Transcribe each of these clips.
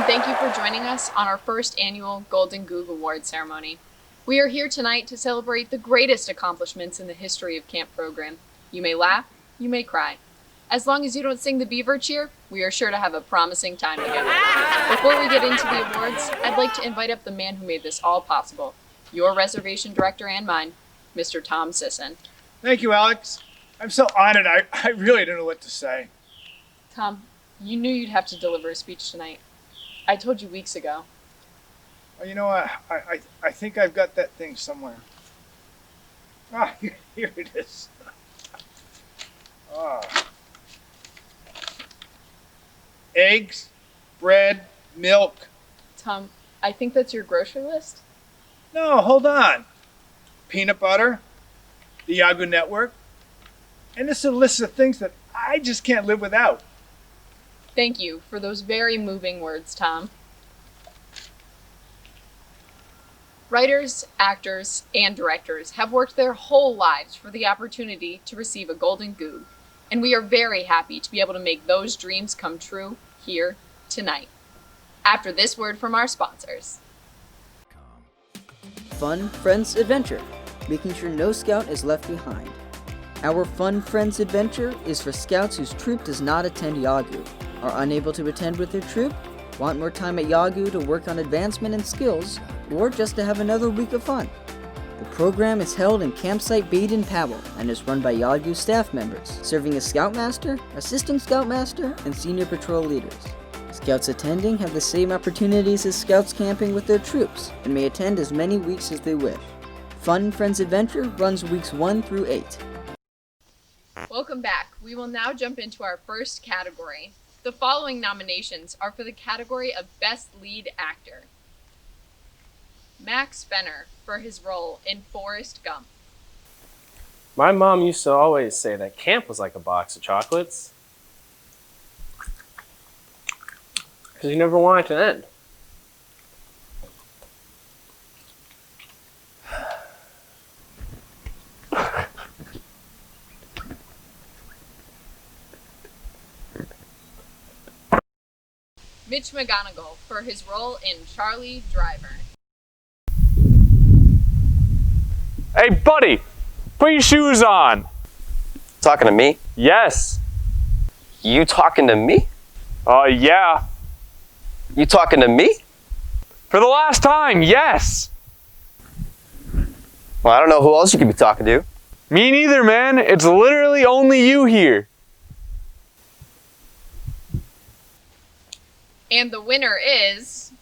thank you for joining us on our first annual Golden Goog Award ceremony. We are here tonight to celebrate the greatest accomplishments in the history of camp program. You may laugh, you may cry. As long as you don't sing the beaver cheer, we are sure to have a promising time together. Before we get into the awards, I'd like to invite up the man who made this all possible, your reservation director and mine, Mr. Tom Sisson. Thank you, Alex. I'm so honored. I really don't know what to say. Tom, you knew you'd have to deliver a speech tonight. I told you weeks ago. Well, you know what? I think I've got that thing somewhere. Ah, here it is. Eggs, bread, milk. Tom, I think that's your grocery list? No, hold on. Peanut butter, the Yahoo network, and this is a list of things that I just can't live without. Thank you for those very moving words, Tom. Writers, actors, and directors have worked their whole lives for the opportunity to receive a Golden Goog, and we are very happy to be able to make those dreams come true here tonight. After this word from our sponsors. Fun Friends Adventure, making sure no scout is left behind. Our Fun Friends Adventure is for scouts whose troop does not attend Yahoo, are unable to attend with their troop, want more time at Yahoo to work on advancement and skills, or just to have another week of fun. The program is held in Campsite Baden-Powell and is run by Yahoo staff members, serving as Scoutmaster, Assistant Scoutmaster, and Senior Patrol Leaders. Scouts attending have the same opportunities as scouts camping with their troops, and may attend as many weeks as they wish. Fun Friends Adventure runs weeks 1 through 8. Welcome back. We will now jump into our first category. The following nominations are for the category of Best Lead Actor. Max Fenner for his role in Forrest Gump. My mom used to always say that camp was like a box of chocolates. Because you never want it to end. Mitch McGonigal for his role in Charlie Driver. Hey, buddy, put your shoes on. Talking to me? Yes. You talking to me? Yeah. You talking to me? For the last time, yes. Well, I don't know who else you could be talking to. Me neither, man. It's literally only you here. And the winner is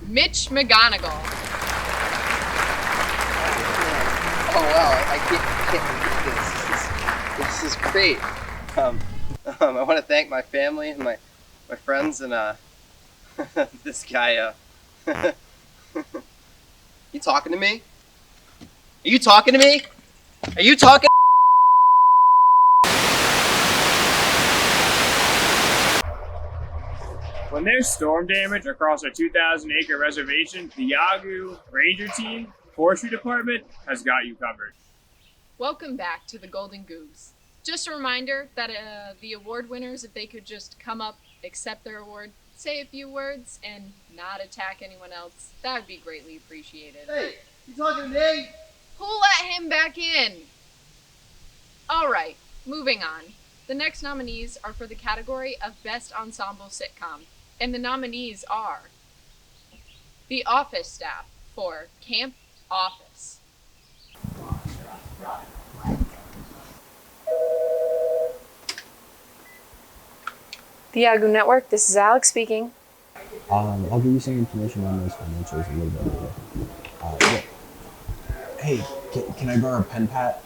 Mitch McGonigal. Oh wow, I can't believe this. This is great. I want to thank my family and my friends and this guy. You talking to me? Are you talking to me? Are you talking? When there's storm damage across a 2,000-acre reservation, the Yahoo Ranger Team, Forestry Department, has got you covered. Welcome back to the Golden Googs. Just a reminder that the award winners, if they could just come up, accept their award, say a few words, and not attack anyone else, that would be greatly appreciated. Hey, you talking to me? Who let him back in? Alright, moving on. The next nominees are for the category of Best Ensemble Sitcom, and the nominees are The Office Staff for Camp Office. The Yahoo Network, this is Alex speaking. I'll give you some information on those financials a little bit later. Hey, can I borrow a pen, Pat?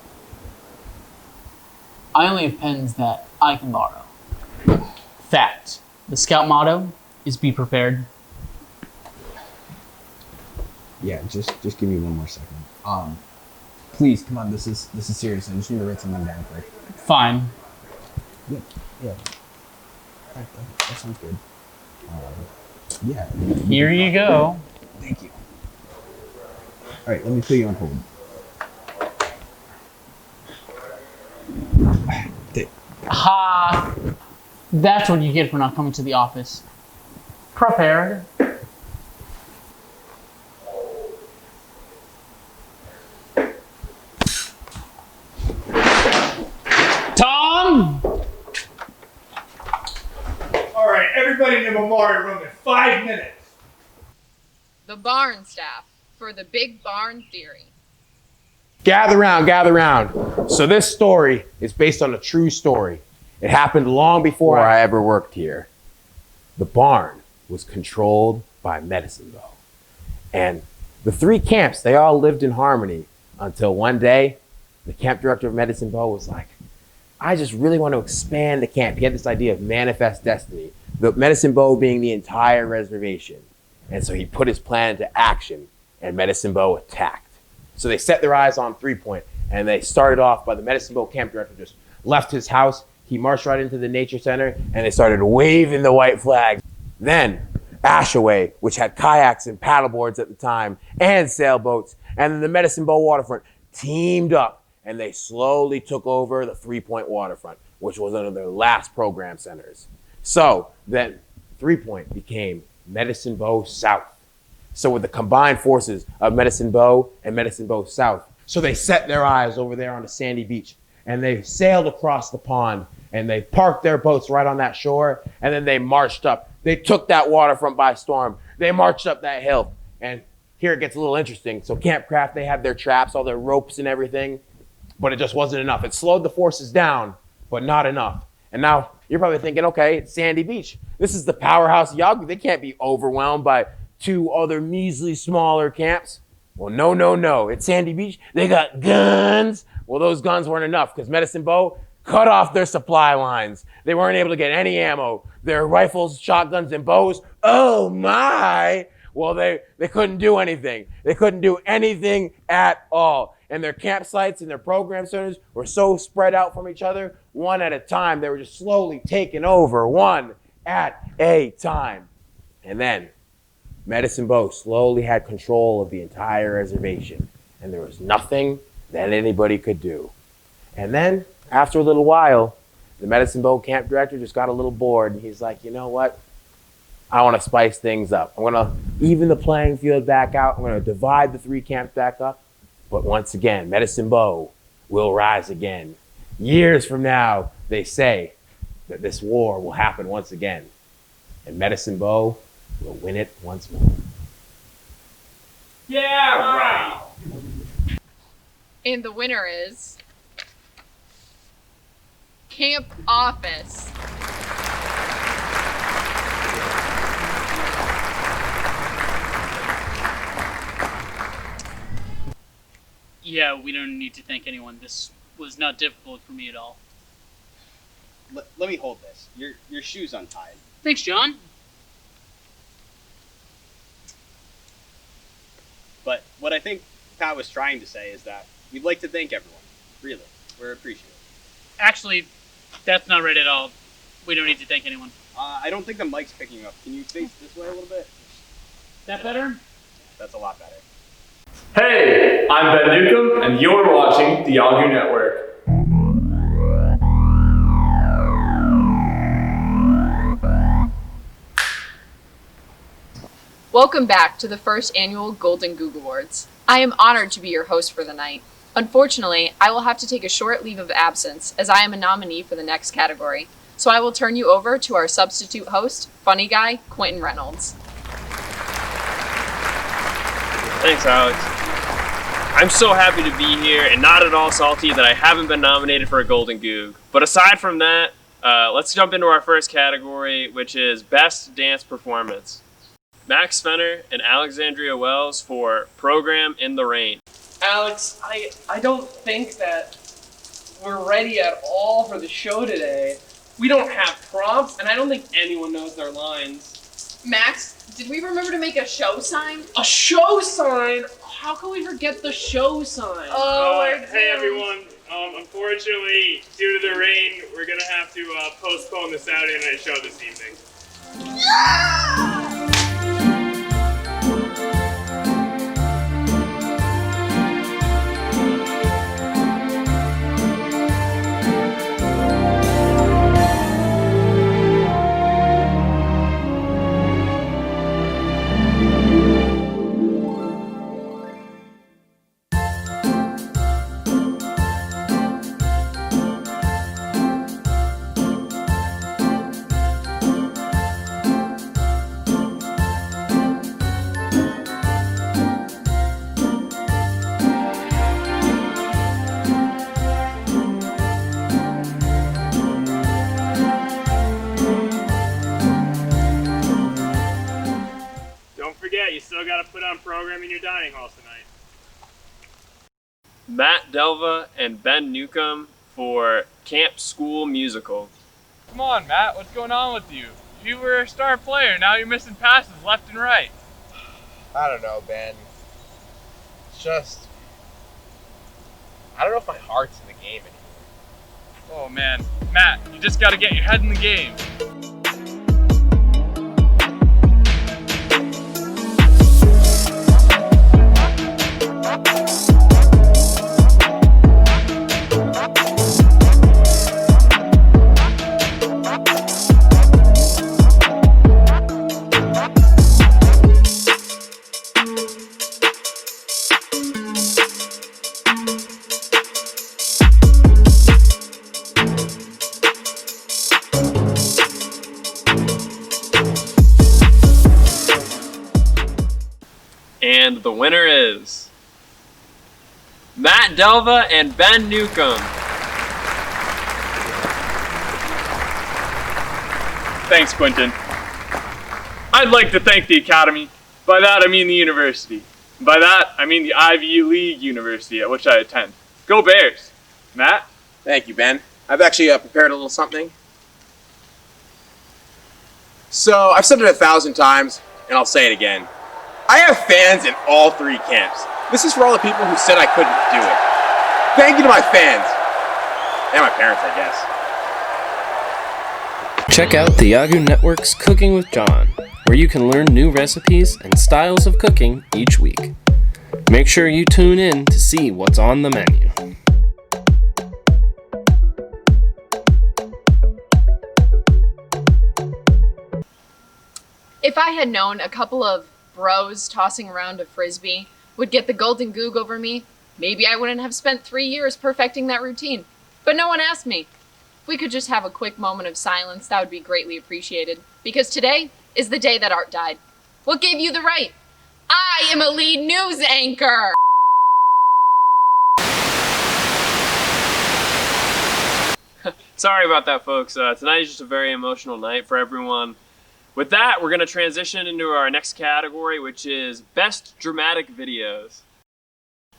I only have pens that I can borrow. Fact. The Scout motto is be prepared. Yeah, just give me one more second. Please, come on, this is serious. I just need to write something down quick. Fine. Yeah. Alright, that sounds good. Yeah. Here you go. Thank you. Alright, let me put you on hold. Ha! That's what you get for not coming to the office. Prepared. Tom! All right, everybody in the memorial room in 5 minutes. The barn staff for the Big Barn Theory. Gather round, gather round. So this story is based on a true story. It happened long before I ever worked here. The barn was controlled by Medicine Bow. And the 3 camps, they all lived in harmony until one day, the camp director of Medicine Bow was like, I just really want to expand the camp. He had this idea of manifest destiny, the Medicine Bow being the entire reservation. And so he put his plan into action, and Medicine Bow attacked. So they set their eyes on 3 Point, and they started off by the Medicine Bow camp director just left his house. He marched right into the nature center, and they started waving the white flag. Then Ashaway, which had kayaks and paddleboards at the time, and sailboats, and then the Medicine Bow waterfront teamed up, and they slowly took over the 3 Point waterfront, which was one of their last program centers. So then 3 Point became Medicine Bow South. So with the combined forces of Medicine Bow and Medicine Bow South, so they set their eyes over there on the sandy beach, and they sailed across the pond, and they parked their boats right on that shore, and then they marched up. They took that waterfront by storm. They marched up that hill, and here it gets a little interesting. So Camp Craft, they had their traps, all their ropes and everything, but it just wasn't enough. It slowed the forces down, but not enough. And now you're probably thinking, okay, it's Sandy Beach. This is the powerhouse of Yawgoo. They can't be overwhelmed by 2 other measly smaller camps. Well, no. It's Sandy Beach. They got guns. Well, those guns weren't enough because Medicine Bow cut off their supply lines. They weren't able to get any ammo. Their rifles, shotguns, and bows, oh my! Well, they couldn't do anything. They couldn't do anything at all. And their campsites and their program centers were so spread out from each other, one at a time. They were just slowly taken over, one at a time. And then Medicine Bow slowly had control of the entire reservation, and there was nothing that anybody could do. And then, after a little while, the Medicine Bow camp director just got a little bored, and he's like, you know what? I want to spice things up. I'm going to even the playing field back out. I'm going to divide the 3 camps back up. But once again, Medicine Bow will rise again. Years from now, they say that this war will happen once again, and Medicine Bow will win it once more. Yeah, right. And the winner is Camp Office. Yeah, we don't need to thank anyone. This was not difficult for me at all. Let me hold this. Your shoe's untied. Thanks, John. But what I think Pat was trying to say is that we'd like to thank everyone. Really. We're appreciative. Actually, that's not right at all. We don't need to thank anyone. I don't think the mic's picking up. Can you face this way a little bit? That better? That's a lot better. Hey, I'm Ben Newcomb, and you're watching the Yawgoo Network. Welcome back to the first annual Golden Goog Awards. I am honored to be your host for the night. Unfortunately, I will have to take a short leave of absence as I am a nominee for the next category, so I will turn you over to our substitute host, funny guy, Quentin Reynolds. Thanks, Alex. I'm so happy to be here and not at all salty that I haven't been nominated for a Golden Goog. But aside from that, let's jump into our first category, which is Best Dance Performance. Max Fenner and Alexandria Wells for Program in the Rain. Alex, I don't think that we're ready at all for the show today. We don't have prompts, and I don't think anyone knows their lines. Max, did we remember to make a show sign? A show sign? How can we forget the show sign? Hey everyone, unfortunately, due to the rain, we're gonna have to postpone the Saturday night show this evening. on programming your dining halls tonight. Matt Delva and Ben Newcomb for Camp School Musical. Come on, Matt, what's going on with you? You were a star player, now you're missing passes left and right. I don't know, Ben. It's just, I don't know if my heart's in the game anymore. Oh man, Matt, you just gotta get your head in the game. And the winner is Matt Delva and Ben Newcomb. Thanks, Quentin. I'd like to thank the Academy. By that I mean the university. By that I mean the Ivy League university at which I attend. Go Bears! Matt? Thank you, Ben. I've actually prepared a little something. So, I've said it 1,000 times, and I'll say it again. I have fans in all 3 camps. This is for all the people who said I couldn't do it. Thank you to my fans. And my parents, I guess. Check out the Yahoo Network's Cooking with John, where you can learn new recipes and styles of cooking each week. Make sure you tune in to see what's on the menu. If I had known a couple of bros tossing around a frisbee would get the golden goog over me, maybe I wouldn't have spent 3 years perfecting that routine. But no one asked me. If we could just have a quick moment of silence, that would be greatly appreciated. Because today is the day that art died. What gave you the right? I am a lead news anchor! Sorry about that, folks. Tonight is just a very emotional night for everyone. With that, we're going to transition into our next category, which is Best Dramatic Videos.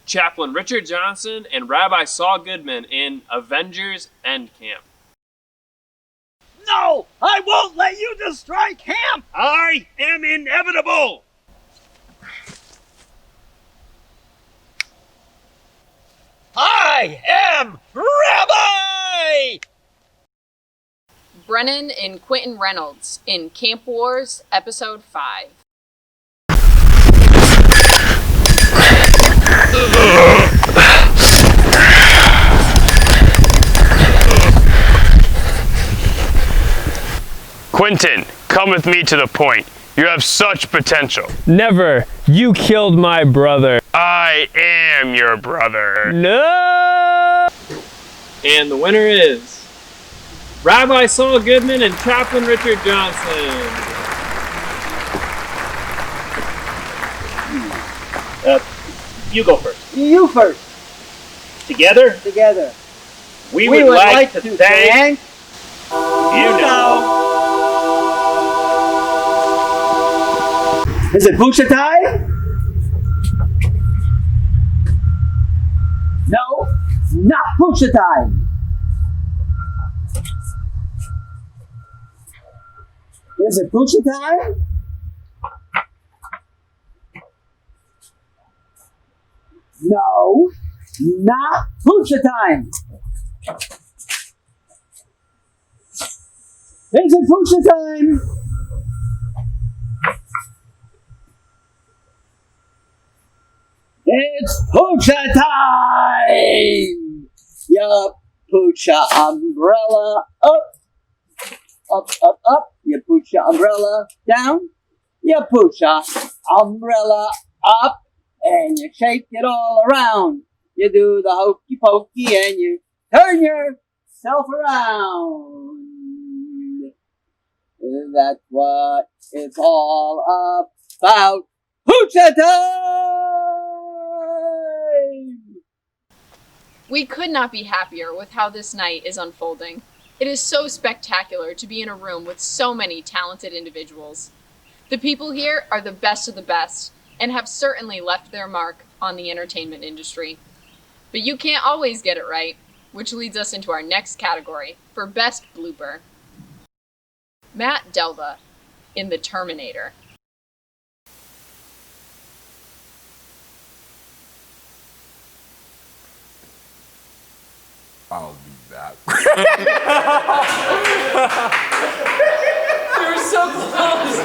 Chaplain Richard Johnson and Rabbi Saul Goodman in Avengers Endcamp. No! I won't let you destroy camp! I am inevitable! I am Rabbi! Brennan and Quentin Reynolds in Camp Wars, Episode 5. Quentin, come with me to the point. You have such potential. Never. You killed my brother. I am your brother. No! And the winner is Rabbi Saul Goodman and Chaplain Richard Johnson. You go first. You first. Together? Together. We would like to thank... You know. Is it Pusha time? No, not Pusha time. Is it Pusha time? No, not Pusha time. Is it Pusha time? It's Pusha time! Ya put your umbrella up, up, up, up. You put your umbrella down. You put your umbrella up, and you shake it all around. You do the hokey pokey, and you turn yourself around. That's what it's all about. Pusha time! We could not be happier with how this night is unfolding. It is so spectacular to be in a room with so many talented individuals. The people here are the best of the best, and have certainly left their mark on the entertainment industry. But you can't always get it right, which leads us into our next category for Best Blooper. Matt Delva in The Terminator. I'll be back. You were so close.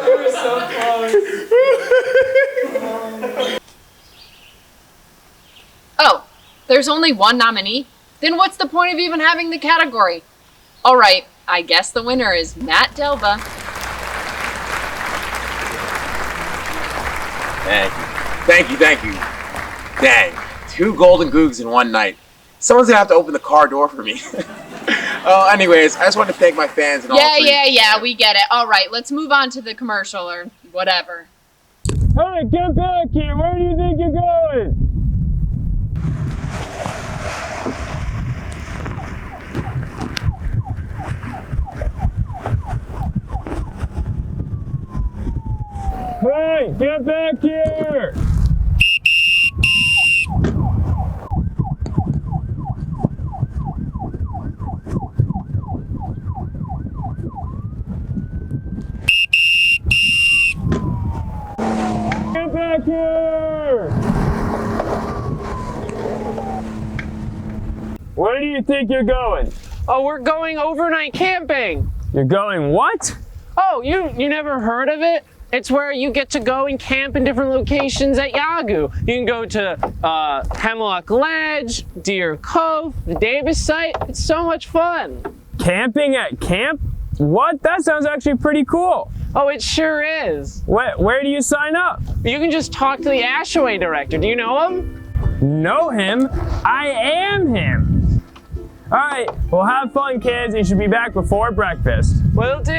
You were so close. Oh, there's only one nominee? Then what's the point of even having the category? Alright, I guess the winner is Matt Delva. Thank you. Dang, 2 Golden Googs in one night. Someone's gonna have to open the car door for me. Oh, anyways, I just want to thank my fans and all three. Yeah, we get it. Alright, let's move on to the commercial or whatever. Hey, get back here! Where do you think you're going? Hey, get back here! Get back here! Where do you think you're going? Oh, we're going overnight camping. You're going what? Oh, you never heard of it? It's where you get to go and camp in different locations at Yawgoo. You can go to Hemlock Ledge, Deer Cove, the Davis site. It's so much fun. Camping at camp? What? That sounds actually pretty cool. Oh, it sure is. Where do you sign up? You can just talk to the Ashaway director. Do you know him? Know him? I am him. All right, well, have fun, kids. You should be back before breakfast. Will do.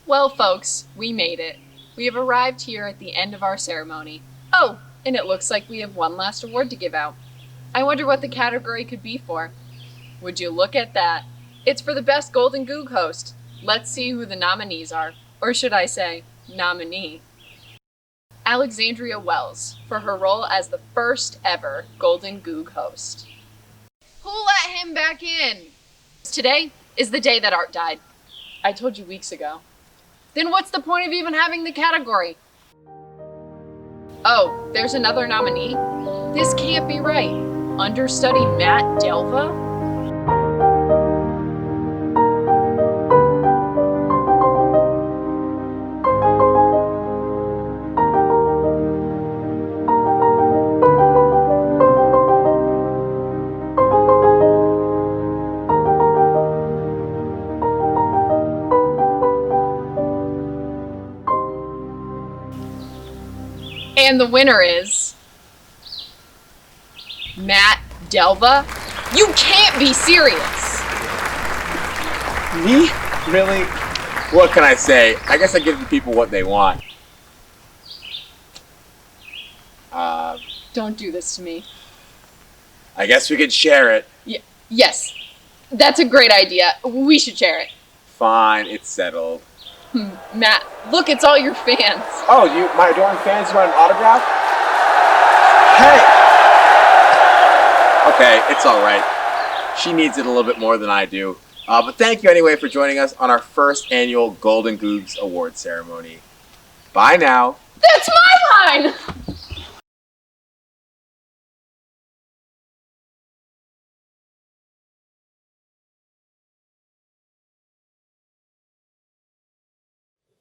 Well, folks, we made it. We have arrived here at the end of our ceremony. Oh, and it looks like we have one last award to give out. I wonder what the category could be for. Would you look at that? It's for the Best Golden Goog Host. Let's see who the nominees are. Or should I say, nominee. Alexandria Wells, for her role as the first ever Golden Goog Host. Who let him back in? Today is the day that Art died. I told you weeks ago. Then what's the point of even having the category? Oh, there's another nominee? This can't be right. Understudy Matt Delva? And the winner is Matt Delva. You can't be serious. Me? Really? What can I say? I guess I give the people what they want. Don't do this to me. I guess we could share it. Yes, that's a great idea. We should share it. Fine, it's settled. Matt, look, it's all your fans. Oh, my adoring fans, you want an autograph? Hey! Okay, it's alright. She needs it a little bit more than I do. But thank you anyway for joining us on our first annual Golden Googs Award ceremony. Bye now. That's my line!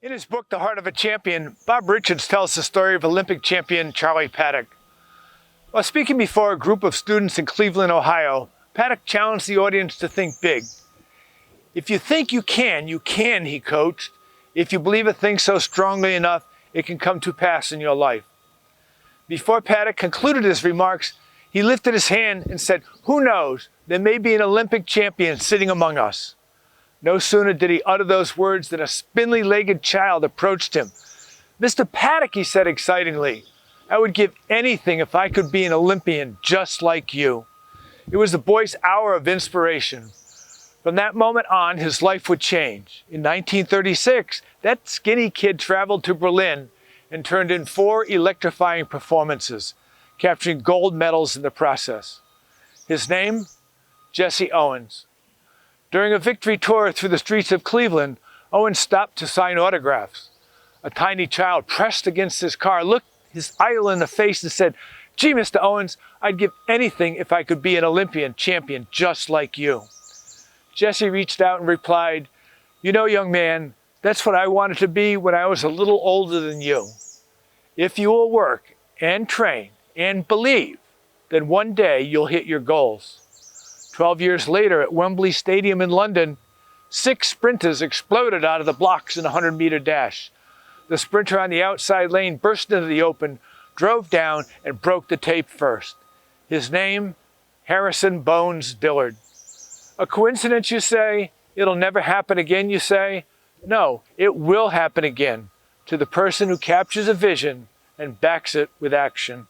In his book, The Heart of a Champion, Bob Richards tells the story of Olympic champion Charlie Paddock. While speaking before a group of students in Cleveland, Ohio, Paddock challenged the audience to think big. If you think you can, he coached. If you believe a thing so strongly enough, it can come to pass in your life. Before Paddock concluded his remarks, he lifted his hand and said, "Who knows, there may be an Olympic champion sitting among us." No sooner did he utter those words than a spindly-legged child approached him. "Mr. Paddock," he said excitingly, "I would give anything if I could be an Olympian just like you." It was the boy's hour of inspiration. From that moment on, his life would change. In 1936, that skinny kid traveled to Berlin and turned in 4 electrifying performances, capturing gold medals in the process. His name? Jesse Owens. During a victory tour through the streets of Cleveland, Owens stopped to sign autographs. A tiny child pressed against his car, looked his idol in the face and said, "Gee, Mr. Owens, I'd give anything if I could be an Olympian champion just like you." Jesse reached out and replied, "You know, young man, that's what I wanted to be when I was a little older than you. If you will work and train and believe, then one day you'll hit your goals." 12 years later at Wembley Stadium in London, 6 sprinters exploded out of the blocks in a 100-meter dash. The sprinter on the outside lane burst into the open, drove down, and broke the tape first. His name? Harrison Bones Dillard. A coincidence, you say? It'll never happen again, you say? No, it will happen again to the person who captures a vision and backs it with action.